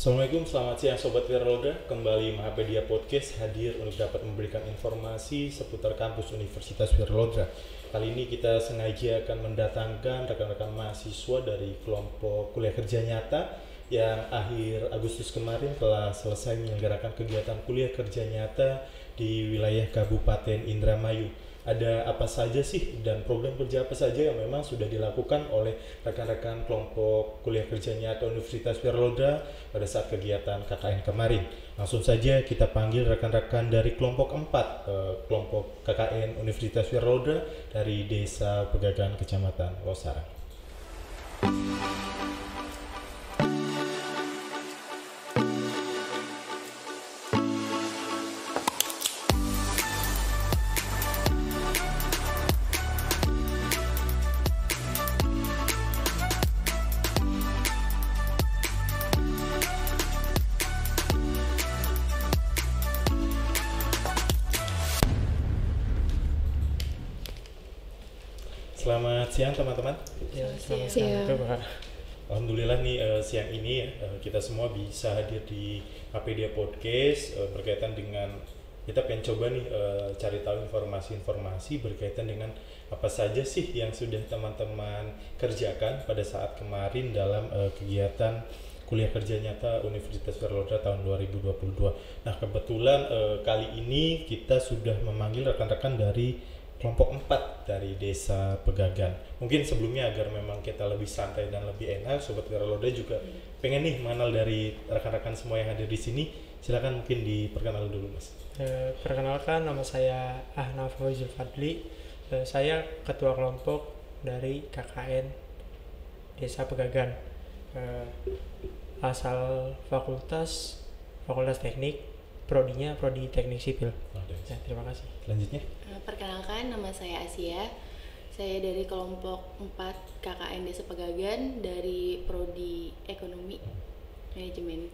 Assalamualaikum, selamat siang Sobat Wiraloda. Kembali Mahapedia Podcast hadir untuk dapat memberikan informasi seputar kampus Universitas Wiraloda. Kali ini kita sengaja akan mendatangkan rekan-rekan mahasiswa dari kelompok kuliah kerja nyata yang akhir Agustus kemarin telah selesai menyelenggarakan kegiatan kuliah kerja nyata di wilayah Kabupaten Indramayu. Ada apa saja sih dan program kerja apa saja yang memang sudah dilakukan oleh rekan-rekan kelompok kuliah kerja nyata Universitas Wiraloda pada saat kegiatan KKN kemarin. Langsung saja kita panggil rekan-rekan dari kelompok 4, kelompok KKN Universitas Wiraloda dari Desa Pegagan, Kecamatan Losarang. Selamat siang teman-teman. Ya, selamat siang. siang. Alhamdulillah nih siang ini ya kita semua bisa hadir di Mapedia Podcast berkaitan dengan kita pengen coba nih cari tahu informasi-informasi berkaitan dengan apa saja sih yang sudah teman-teman kerjakan pada saat kemarin dalam kegiatan kuliah kerja nyata Universitas Wiraloda tahun 2022. Nah, kebetulan kali ini kita sudah memanggil rekan-rekan dari kelompok 4 dari Desa Pegagan. Mungkin sebelumnya agar memang kita lebih santai dan lebih enak, Sobat Wiraloda juga pengen nih mengenal dari rekan-rekan semua yang hadir di sini. Silakan mungkin diperkenalkan dulu, Mas. Perkenalkan, nama saya Ahnaf Faizul Fadli. Saya ketua kelompok dari KKN Desa Pegagan. Asal fakultas Teknik, prodinya Prodi Teknik Sipil. Ya, terima kasih. Selanjutnya. Perkenalkan, nama saya Asia. Saya dari kelompok 4 KKN Desa Pegagan dari Prodi Ekonomi Manajemen.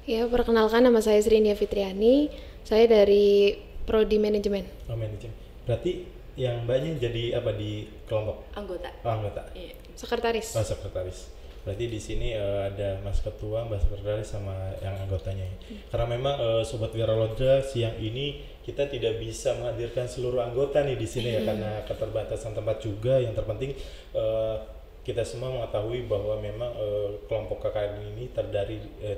Ya, perkenalkan, nama saya Sri India Fitriani. Saya dari Prodi Manajemen. Manajemen. Berarti yang mbaknya jadi apa di kelompok? Anggota. Anggota. Iya. Sekretaris. Sekretaris. Berarti di sini ada Mas Ketua, Mbak Sekretaris sama yang anggotanya. Karena memang Sobat Wiraloda siang ini kita tidak bisa menghadirkan seluruh anggota nih di sini ya karena keterbatasan tempat juga. Yang terpenting kita semua mengetahui bahwa memang kelompok KKN ini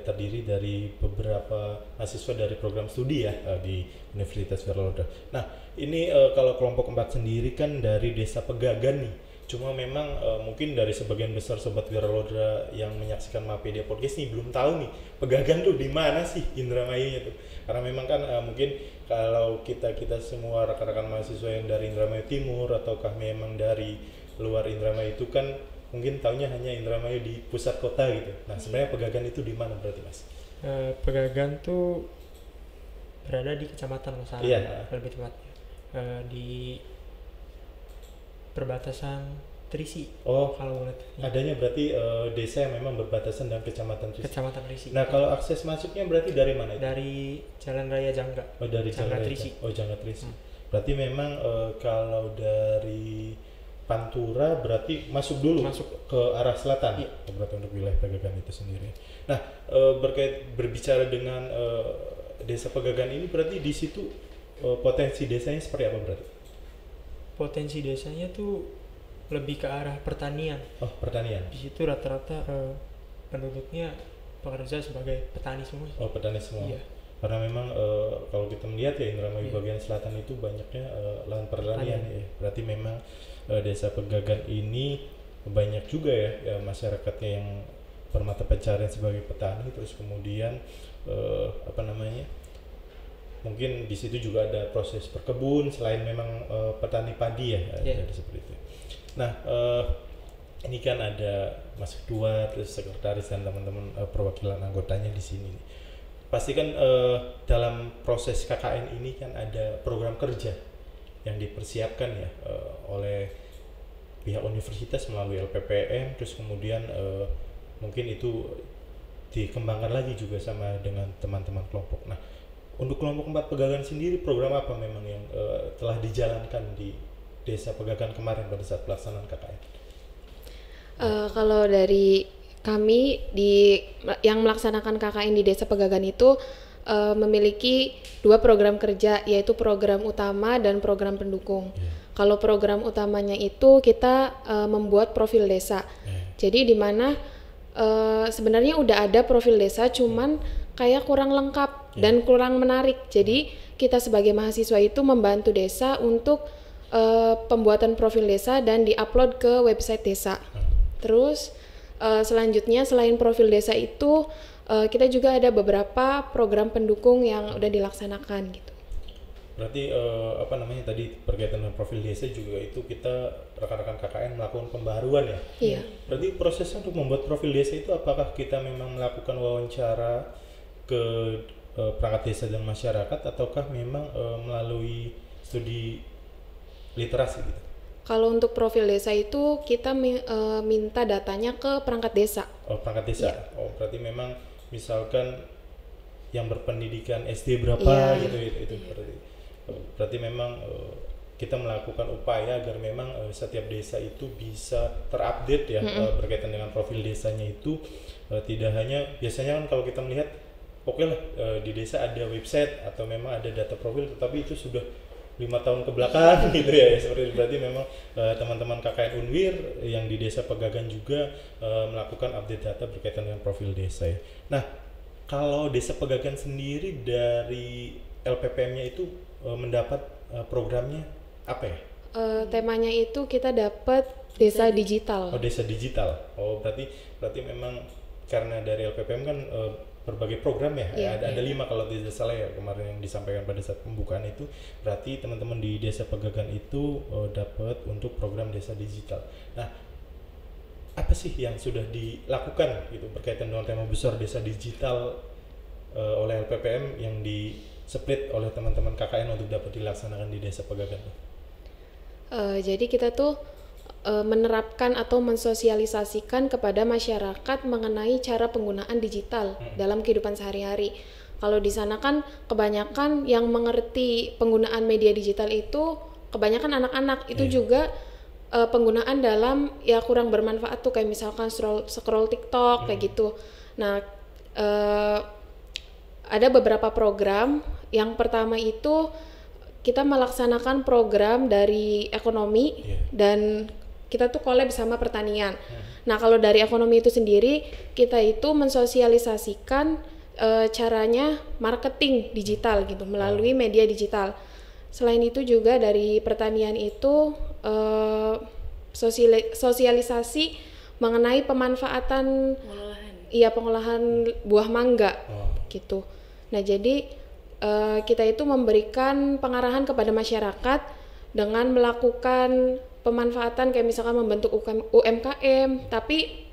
terdiri dari beberapa mahasiswa dari program studi ya di Universitas Wiraloda. Nah, ini kalau kelompok 4 sendiri kan dari Desa Pegagan nih. Cuma memang mungkin dari sebagian besar Sobat Wiraloda yang menyaksikan Mapedia Podcast nih belum tahu nih Pegagan tuh di mana sih Indramayunya tuh. Karena memang kan mungkin kalau kita semua rekan-rekan mahasiswa yang dari Indramayu Timur ataukah memang dari luar Indramayu itu kan mungkin taunya hanya Indramayu di pusat kota gitu. Nah, sebenarnya Pegagan itu di mana berarti, Mas? Pegagan tuh berada di Kecamatan Losarang, lebih tepatnya di perbatasan Trisi. Oh, kalau boleh. Adanya berarti desa yang memang berbatasan dengan Kecamatan Trisi. Kecamatan Trisi. Nah, kalau akses masuknya berarti dari mana itu? Dari Jalan Raya Jangga. Oh, dari Jalan Trisi. Oh, Jangga Trisi. Berarti memang kalau dari Pantura berarti masuk ke arah selatan. Iya. Berarti untuk wilayah Pegagan itu sendiri. Nah, berbicara dengan Desa Pegagan ini berarti di situ potensi desanya seperti apa berarti? Potensi desanya tuh lebih ke arah pertanian. Oh, pertanian. Di situ rata-rata penduduknya pekerja sebagai petani semua. Oh, petani semua. Iya. Karena memang kalau kita melihat ya Indramayu bagian selatan itu banyaknya lahan pertanian ya. Berarti memang Desa Pegagan ini banyak juga ya masyarakatnya yang bermata pencarian sebagai petani, terus kemudian mungkin di situ juga ada proses berkebun selain memang petani padi ya, jadi seperti itu. Nah, ini kan ada Mas Ketua, terus Sekretaris dan teman-teman perwakilan anggotanya di sini. Pasti kan dalam proses KKN ini kan ada program kerja yang dipersiapkan ya oleh pihak universitas melalui LPPM, terus kemudian mungkin itu dikembangkan lagi juga sama dengan teman-teman kelompok. Nah, untuk kelompok 4 Pegagan sendiri program apa memang yang telah dijalankan di Desa Pegagan kemarin pada saat pelaksanaan KKN? Kalau dari kami yang melaksanakan KKN di Desa Pegagan itu memiliki 2 program kerja, yaitu program utama dan program pendukung. Kalau program utamanya itu kita membuat profil desa. Jadi di mana sebenarnya udah ada profil desa, cuman kayak kurang lengkap dan kurang menarik. Jadi kita sebagai mahasiswa itu membantu desa untuk pembuatan profil desa dan diupload ke website desa. Terus selanjutnya selain profil desa itu kita juga ada beberapa program pendukung yang udah dilaksanakan gitu. Berarti tadi berkaitan dengan profil desa juga itu kita rekan-rekan KKN melakukan pembaruan ya? Iya. Berarti prosesnya untuk membuat profil desa itu apakah kita memang melakukan wawancara ke perangkat desa dan masyarakat, ataukah memang melalui studi literasi gitu? Kalau untuk profil desa itu kita minta datanya ke perangkat desa. Oh, perangkat desa. Iya. Oh, berarti memang misalkan yang berpendidikan SD berapa gitu itu berarti memang kita melakukan upaya agar memang setiap desa itu bisa terupdate ya berkaitan dengan profil desanya itu, tidak hanya biasanya kan kalau kita melihat oke lah di desa ada website atau memang ada data profil, tetapi itu sudah 5 tahun ke belakang gitu ya, seperti berarti memang teman-teman KKN Unwir yang di Desa Pegagan juga melakukan update data berkaitan dengan profil desa ya. Nah, kalau Desa Pegagan sendiri dari LPPM-nya itu mendapat programnya apa ya? Temanya itu kita dapat desa digital. Oh, desa digital. Oh, berarti memang karena dari LPPM kan berbagai program ya, ada 5 kalau tidak salah ya kemarin yang disampaikan pada saat pembukaan itu. Berarti teman-teman di Desa Pegagan itu dapat untuk program desa digital. Nah, apa sih yang sudah dilakukan gitu berkaitan dengan tema besar desa digital oleh LPPM yang di-split oleh teman-teman KKN untuk dapat dilaksanakan di Desa Pegagan? Jadi kita tuh menerapkan atau mensosialisasikan kepada masyarakat mengenai cara penggunaan digital dalam kehidupan sehari-hari. Kalau di sana kan kebanyakan yang mengerti penggunaan media digital itu kebanyakan anak-anak, itu juga penggunaan dalam ya kurang bermanfaat tuh, kayak misalkan scroll TikTok kayak gitu. Nah, ada beberapa program. Yang pertama itu kita melaksanakan program dari ekonomi dan kita tuh collab sama pertanian. Nah, kalau dari ekonomi itu sendiri, kita itu mensosialisasikan caranya marketing digital gitu melalui media digital. Selain itu juga dari pertanian itu sosialisasi mengenai pemanfaatan pengolahan buah mangga gitu. Nah, jadi kita itu memberikan pengarahan kepada masyarakat dengan melakukan pemanfaatan kayak misalkan membentuk UMKM, tapi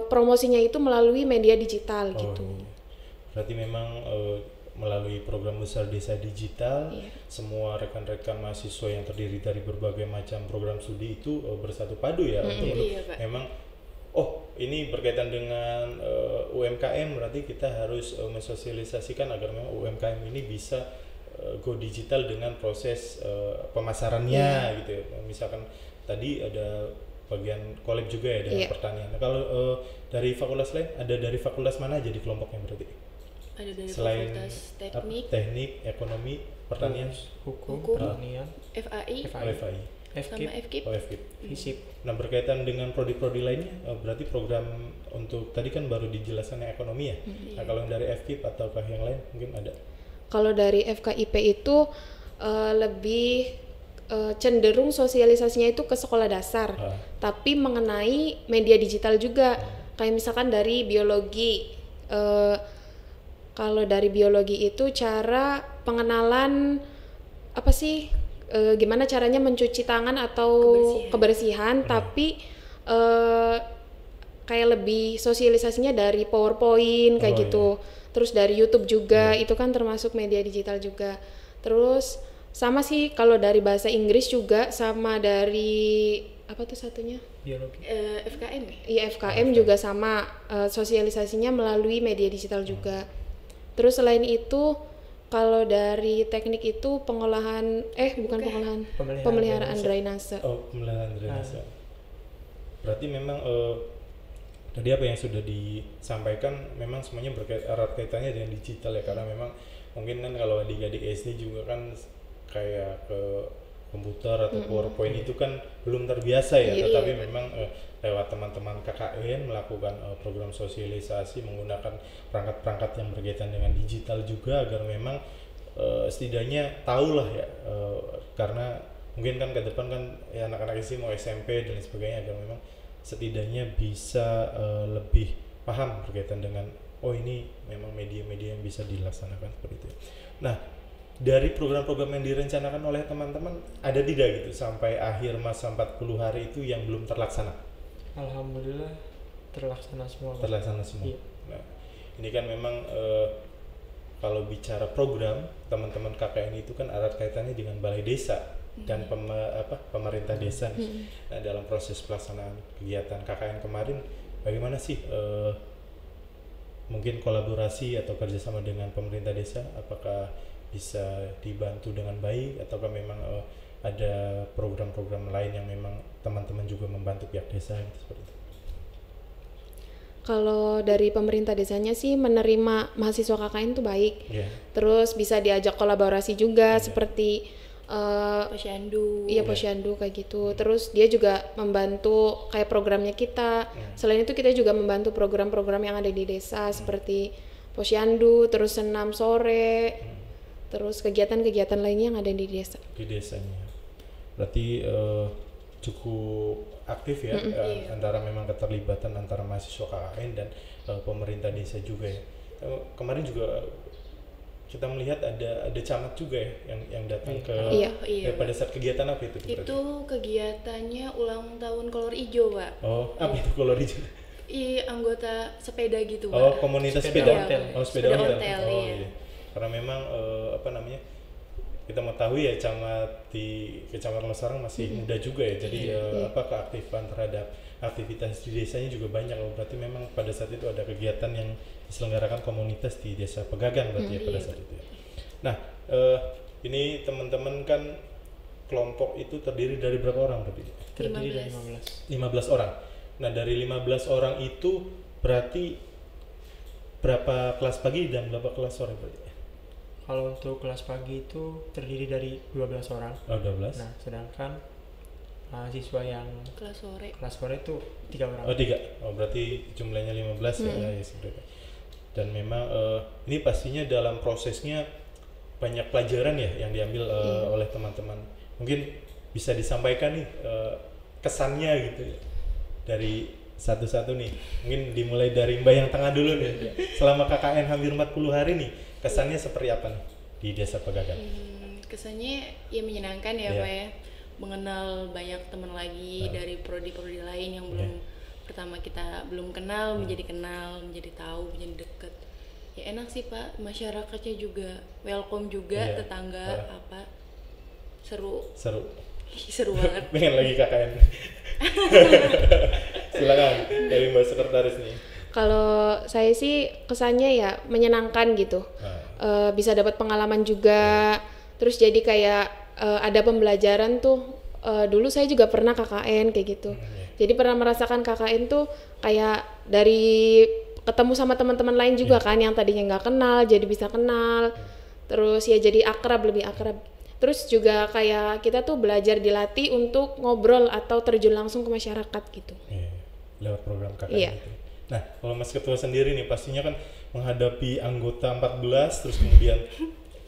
promosinya itu melalui media digital gitu. Berarti memang melalui program besar desa digital, semua rekan-rekan mahasiswa yang terdiri dari berbagai macam program studi itu bersatu padu ya untuk memang ini berkaitan dengan UMKM, berarti kita harus mensosialisasikan agar memang UMKM ini bisa go digital dengan proses pemasarannya gitu ya. Misalkan tadi ada bagian collab juga ya dengan pertanian. Nah, kalau dari fakultas lain, ada dari fakultas mana aja di kelompoknya berarti? Ada dari selain fakultas teknik, ekonomi, pertanian, hukum, pertanian, FAI, FKIP, sama FKIP, FISIP. Nah, berkaitan dengan prodi-prodi lainnya, berarti program untuk tadi kan baru dijelaskan ekonomi ya. Nah, kalau yang dari FKIP ataukah yang lain mungkin ada? Kalau dari FKIP itu lebih cenderung sosialisasinya itu ke sekolah dasar, tapi mengenai media digital juga. Kayak misalkan dari biologi, kalau dari biologi itu cara pengenalan apa sih, gimana caranya mencuci tangan atau kebersihan. Tapi kayak lebih sosialisasinya dari PowerPoint kayak gitu. Terus dari YouTube juga, itu kan termasuk media digital juga. Terus sama sih kalau dari bahasa Inggris juga, sama dari apa tuh satunya? Biologi. FKM ya? Iya, FKM juga sama, sosialisasinya melalui media digital juga. Terus selain itu kalau dari teknik itu pemeliharaan drainase. Oh, pemeliharaan drainase. Berarti memang Tadi apa yang sudah disampaikan memang semuanya erat kaitannya dengan digital ya, karena memang mungkin kan kalau adik-adik SD juga kan kayak ke komputer atau PowerPoint itu kan belum terbiasa ya, Iya, tetapi iya. memang lewat teman-teman KKN melakukan program sosialisasi menggunakan perangkat-perangkat yang berkaitan dengan digital juga, agar memang setidaknya tahulah ya, karena mungkin kan ke depan kan ya anak-anak isi mau SMP dan lain sebagainya, agar memang setidaknya bisa lebih paham berkaitan dengan oh ini memang media-media yang bisa dilaksanakan seperti itu. Nah, dari program-program yang direncanakan oleh teman-teman ada tidak gitu sampai akhir masa 40 hari itu yang belum terlaksana? Alhamdulillah terlaksana semua, Pak. Terlaksana semua. Iya. Nah, ini kan memang kalau bicara program teman-teman KKN itu kan erat kaitannya dengan balai desa dan pemerintah desa. Nah, dalam proses pelaksanaan kegiatan KKN kemarin bagaimana sih mungkin kolaborasi atau kerjasama dengan pemerintah desa, apakah bisa dibantu dengan baik ataukah memang ada program-program lain yang memang teman-teman juga membantu pihak desa gitu, seperti itu? Kalau dari pemerintah desanya sih menerima mahasiswa KKN tuh baik. Yeah. Terus bisa diajak kolaborasi juga seperti Posyandu. iya posyandu kayak gitu. Terus dia juga membantu kayak programnya kita. Selain itu kita juga membantu program-program yang ada di desa seperti posyandu, terus senam sore, terus kegiatan-kegiatan lainnya yang ada di desa. Di desanya berarti cukup aktif ya, antara memang keterlibatan antara mahasiswa KKN dan pemerintah desa juga ya. Kemarin juga kita melihat ada camat juga ya yang datang ke Iya. pada saat kegiatan apa itu? Itu kegiatannya ulang tahun kolor ijo, Pak. Oh, apa itu kolor hijau? Anggota sepeda gitu, Pak. Oh, komunitas Sepeda sepeda. ontel. Oh, sepeda Sepeda ontel. ontel, Oh, iya. iya. Karena memang apa namanya? Kita mengetahui ya camat di Kecamatan Losarang masih muda juga ya. Jadi keaktifan terhadap aktivitas di desanya juga banyak. Berarti memang pada saat itu ada kegiatan yang diselenggarakan komunitas di Desa Pegagan berarti ya pada saat itu ya. Nah, ini teman-teman kan kelompok itu terdiri dari berapa orang berarti? Terdiri dari 15 orang. Nah, dari 15 orang itu berarti berapa kelas pagi dan berapa kelas sore berarti? Kalau untuk kelas pagi itu terdiri dari 12 orang. Oh, 12. Nah, sedangkan mahasiswa yang Kelas sore. kelas sore itu 3 orang. Oh, 3. Oh, berarti jumlahnya 15 ya sebenarnya. Dan memang ini pastinya dalam prosesnya banyak pelajaran ya yang diambil oleh teman-teman. Mungkin bisa disampaikan nih kesannya gitu dari satu-satu nih. Mungkin dimulai dari Mbak yang tengah dulu nih. Selama KKN hampir 40 hari nih, kesannya seperti apa nih di Desa Pegagan? Kesannya ya menyenangkan ya, Iya. Pak ya. Mengenal banyak teman lagi dari prodi-prodi lain yang belum pertama kita belum kenal, menjadi kenal, menjadi tahu, menjadi deket. Ya enak sih, Pak. Masyarakatnya juga welcome juga, Iya. tetangga apa. Seru. Seru. Banget. Pengen lagi KKN. Silakan dari Mbak Sekretaris nih. Kalau saya sih kesannya ya menyenangkan gitu. Bisa dapat pengalaman juga. Terus jadi kayak ada pembelajaran tuh. Dulu saya juga pernah KKN kayak gitu. Jadi pernah merasakan KKN tuh kayak dari ketemu sama teman-teman lain juga kan yang tadinya nggak kenal jadi bisa kenal. Terus ya jadi lebih akrab. Terus juga kayak kita tuh belajar dilatih untuk ngobrol atau terjun langsung ke masyarakat gitu. Iya, lewat program KKN Iya. itu. Nah, kalau Mas Ketua sendiri nih pastinya kan menghadapi anggota 14 terus kemudian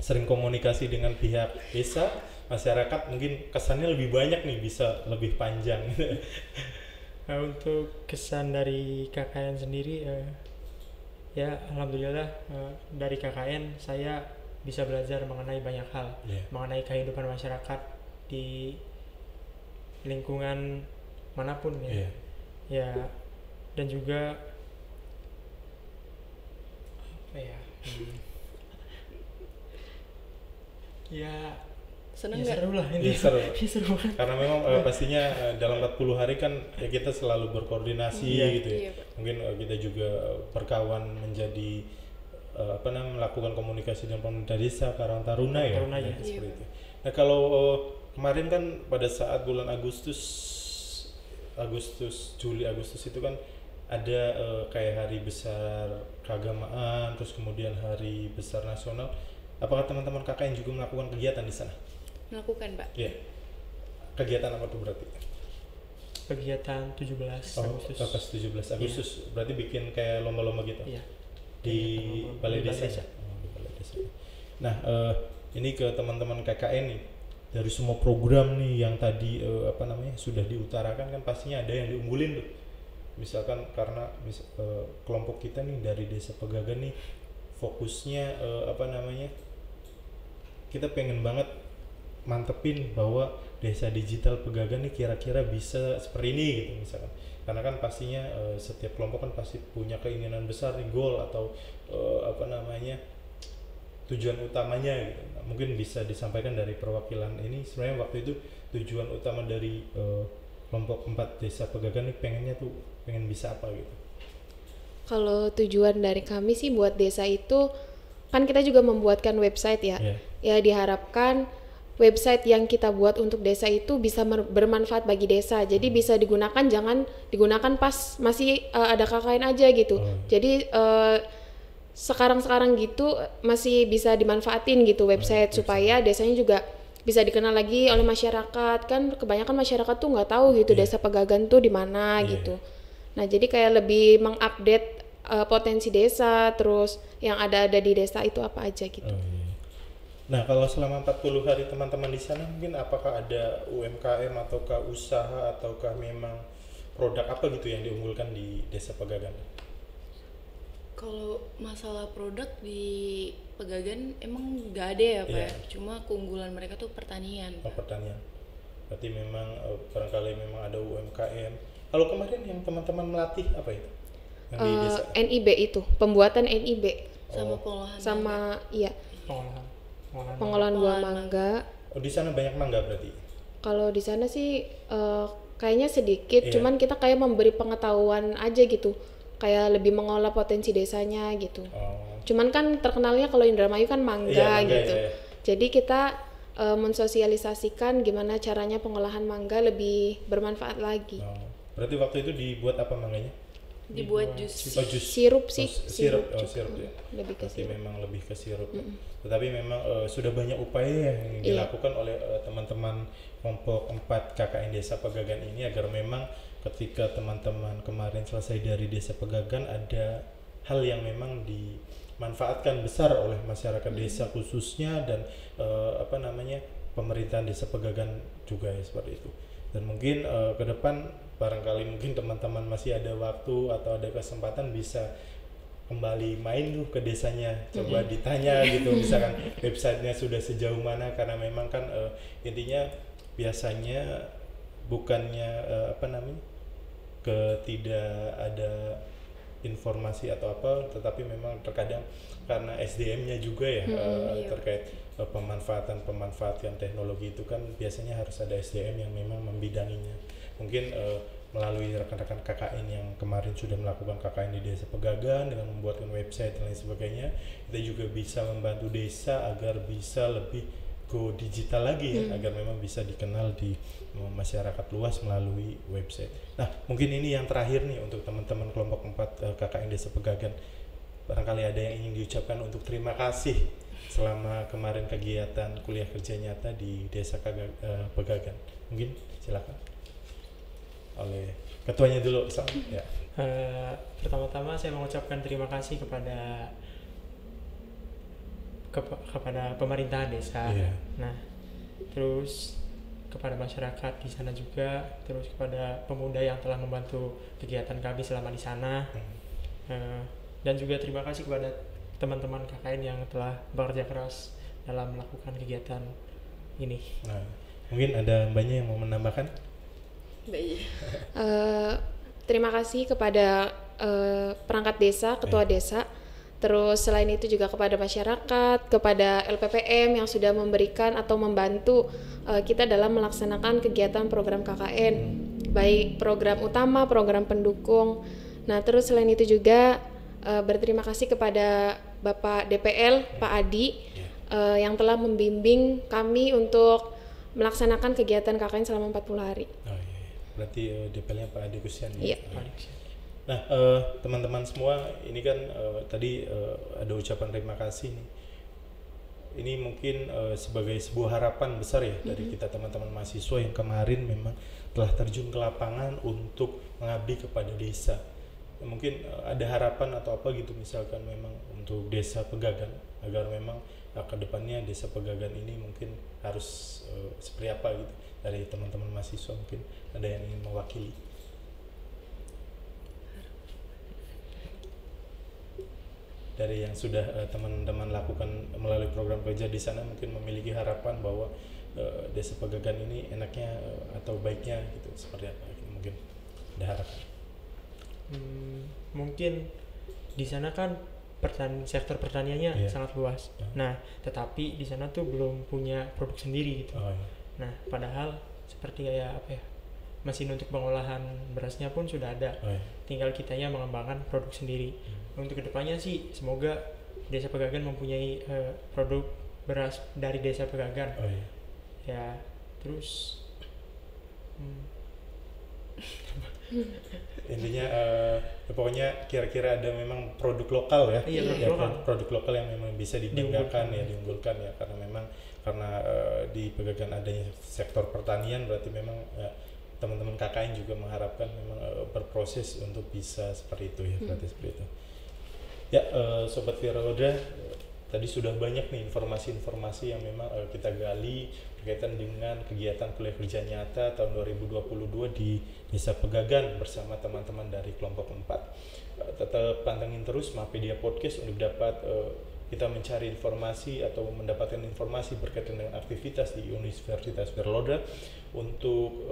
sering komunikasi dengan pihak desa, masyarakat, mungkin kesannya lebih banyak nih, bisa lebih panjang. Nah, untuk kesan dari KKN sendiri ya alhamdulillah dari KKN saya bisa belajar mengenai banyak hal, mengenai kehidupan masyarakat di lingkungan manapun ya. Ya, dan juga apa ya? Ya Seneng ya nggak? seru lah ini. Iya, seru. Ya, seru banget. Karena memang pastinya dalam 40 hari kan ya kita selalu berkoordinasi gitu ya. Iya, Pak. Mungkin kita juga berkawan menjadi melakukan komunikasi dengan pemerintah desa Karang Taruna ya. Taruna, ya. Seperti itu. Nah, kalau kemarin kan pada saat bulan Agustus, Juli Agustus itu kan ada kayak hari besar keagamaan, terus kemudian hari besar nasional. Apakah teman-teman KKN juga melakukan kegiatan di sana? Melakukan, Pak. Iya. Kegiatan apa tuh berarti? Kegiatan 17 Agustus. Pas 17 Agustus. Iya. Berarti bikin kayak lomba-lomba gitu? Iya. Di Balai Desa. Di Balai Desa. Nah, ini ke teman-teman KKN nih. Dari semua program nih yang tadi sudah diutarakan kan pastinya ada yang diunggulin tuh. Misalkan karena kelompok kita nih dari Desa Pegagan nih fokusnya kita pengen banget mantepin bahwa desa digital Pegagan nih kira-kira bisa seperti ini gitu misalkan, karena kan pastinya setiap kelompok kan pasti punya keinginan besar nih, goal atau tujuan utamanya gitu. Nah, mungkin bisa disampaikan dari perwakilan ini sebenarnya waktu itu tujuan utama dari kelompok 4 Desa Pegagan nih pengen bisa apa gitu. Kalau tujuan dari kami sih buat desa itu kan kita juga membuatkan website ya. Ya diharapkan website yang kita buat untuk desa itu bisa bermanfaat bagi desa. Jadi bisa digunakan, jangan digunakan pas masih ada KKN aja gitu. Jadi sekarang gitu masih bisa dimanfaatin gitu website supaya desanya juga bisa dikenal lagi oleh masyarakat. Kan kebanyakan masyarakat tuh nggak tahu gitu Desa Pegagan tuh di mana gitu. Nah, jadi kayak lebih mengupdate potensi desa, terus yang ada di desa itu apa aja gitu. Nah, kalau selama 40 hari teman-teman di sana mungkin apakah ada UMKM ataukah usaha ataukah memang produk apa gitu yang diunggulkan di Desa Pegagan? Kalau masalah produk di Pegagan emang nggak ada ya Pak, cuma keunggulan mereka tuh pertanian. Pertanian. Berarti memang barangkali memang ada UMKM. Kalau kemarin yang teman-teman melatih apa itu? Yang di desa? NIB itu, pembuatan NIB. Sama pengolahan. Sama iya. Pengolahan buah mangga. Oh, di sana banyak mangga berarti? Kalau di sana sih kayaknya sedikit, cuman kita kayak memberi pengetahuan aja gitu. Kayak lebih mengolah potensi desanya gitu. Cuman kan terkenalnya kalau Indramayu kan mangga gitu. Jadi kita mensosialisasikan gimana caranya pengolahan mangga lebih bermanfaat lagi. Berarti waktu itu dibuat apa mangganya? Dibuat jus. Sirup sih. Sirup ya. Lebih ke sirup. Memang lebih ke sirup. Tetapi memang sudah banyak upaya yang dilakukan oleh teman-teman kelompok 4 KKN Desa Pegagan ini agar memang ketika teman-teman kemarin selesai dari Desa Pegagan ada hal yang memang dimanfaatkan besar oleh masyarakat desa khususnya dan pemerintahan Desa Pegagan juga ya seperti itu. Dan mungkin ke depan barangkali mungkin teman-teman masih ada waktu atau ada kesempatan bisa kembali main tuh ke desanya, coba ditanya gitu misalkan websitenya sudah sejauh mana, karena memang kan intinya biasanya bukannya tidak ada informasi atau apa, tetapi memang terkadang karena SDM-nya juga ya terkait pemanfaatan teknologi itu kan biasanya harus ada SDM yang memang membidanginya. Mungkin melalui rekan-rekan KKN yang kemarin sudah melakukan KKN di Desa Pegagan dengan membuatkan website dan lain sebagainya, kita juga bisa membantu desa agar bisa lebih go digital lagi ya, agar memang bisa dikenal di masyarakat luas melalui website. Nah, mungkin ini yang terakhir nih untuk teman-teman kelompok 4 KKN Desa Pegagan. Barangkali ada yang ingin diucapkan untuk terima kasih selama kemarin kegiatan kuliah kerja nyata di Desa Pegagan. Mungkin silakan oleh ketuanya dulu, ya. Pertama-tama saya mengucapkan terima kasih kepada pemerintahan desa. Nah, terus kepada masyarakat di sana juga, terus kepada pemuda yang telah membantu kegiatan kami selama di sana, dan juga terima kasih kepada teman-teman KKN yang telah bekerja keras dalam melakukan kegiatan ini. Nah, mungkin ada mbaknya yang mau menambahkan? Terima kasih kepada perangkat desa, ketua desa. Terus selain itu juga kepada masyarakat, kepada LPPM yang sudah memberikan atau membantu kita dalam melaksanakan kegiatan program KKN, baik program utama, program pendukung. Nah, terus selain itu juga berterima kasih kepada Bapak DPL, Pak Adi, yang telah membimbing kami untuk melaksanakan kegiatan KKN selama 40 hari. Oh, iya. Berarti DPL-nya Pak Adi Kusyan. Iya. Nah, teman-teman semua, ini kan tadi ada ucapan terima kasih nih. Ini mungkin sebagai sebuah harapan besar ya dari kita teman-teman mahasiswa yang kemarin memang telah terjun ke lapangan untuk mengabdi kepada desa. Mungkin ada harapan atau apa gitu misalkan memang untuk Desa Pegagan, agar memang ke depannya Desa Pegagan ini mungkin harus seperti apa gitu dari teman-teman mahasiswa, mungkin ada yang ingin mewakili. Dari yang sudah teman-teman lakukan melalui program kerja di sana, mungkin memiliki harapan bahwa Desa Pegagan ini enaknya atau baiknya gitu seperti apa gitu, mungkin ada harapan. Mungkin di sana kan sektor pertaniannya sangat luas. Nah, tetapi di sana tuh belum punya produk sendiri gitu. Nah, padahal seperti kayak apa ya, mesin untuk pengolahan berasnya pun sudah ada. Tinggal kitanya mengembangkan produk sendiri. Untuk kedepannya sih semoga Desa Pegagan mempunyai produk beras dari Desa Pegagan. Ya, terus intinya pokoknya kira-kira ada memang produk lokal ya, produk lokal yang memang bisa dibanggakan diunggulkan ya, karena memang di Pegagan adanya sektor pertanian, berarti memang teman-teman KKN juga mengharapkan memang berproses untuk bisa seperti itu ya, berarti seperti itu ya. Sobat Wiralodra, tadi sudah banyak nih informasi-informasi yang memang kita gali berkaitan dengan kegiatan kuliah kerja nyata tahun 2022 di Desa Pegagan bersama teman-teman dari kelompok 4. Tetap pantengin terus Mapedia Podcast untuk dapat kita mencari informasi atau mendapatkan informasi berkaitan dengan aktivitas di Universitas Wiralodra. Untuk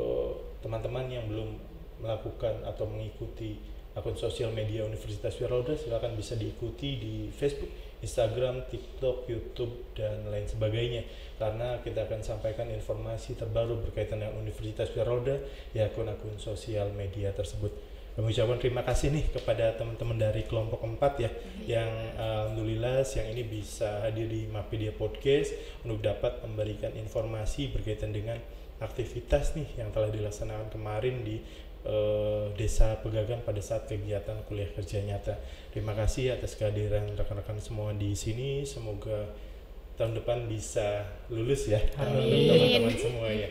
teman-teman yang belum melakukan atau mengikuti akun sosial media Universitas Wiralodra, silakan bisa diikuti di Facebook, Instagram, TikTok, YouTube, dan lain sebagainya, karena kita akan sampaikan informasi terbaru berkaitan dengan Universitas Wiralodra di akun-akun sosial media tersebut. Kami ucapkan terima kasih nih kepada teman-teman dari kelompok 4 ya, yang alhamdulillah siang ini bisa hadir di Mapedia Podcast untuk dapat memberikan informasi berkaitan dengan aktivitas nih yang telah dilaksanakan kemarin di Desa Pegagan pada saat kegiatan kuliah kerja nyata. Terima kasih atas kehadiran rekan-rekan semua di sini. Semoga tahun depan bisa lulus ya, teman-teman semua ya.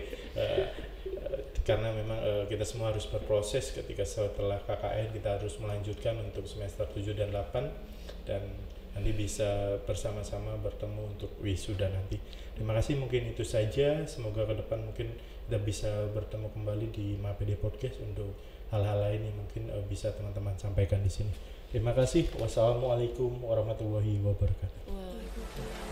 Karena memang kita semua harus berproses ketika setelah KKN kita harus melanjutkan untuk semester 7 dan 8, dan nanti bisa bersama-sama bertemu untuk wisuda nanti. Terima kasih, mungkin itu saja. Semoga ke depan mungkin kita bisa bertemu kembali di Mapedia Podcast untuk hal-hal lain yang mungkin bisa teman-teman sampaikan di sini. Terima kasih. Wassalamualaikum warahmatullahi wabarakatuh.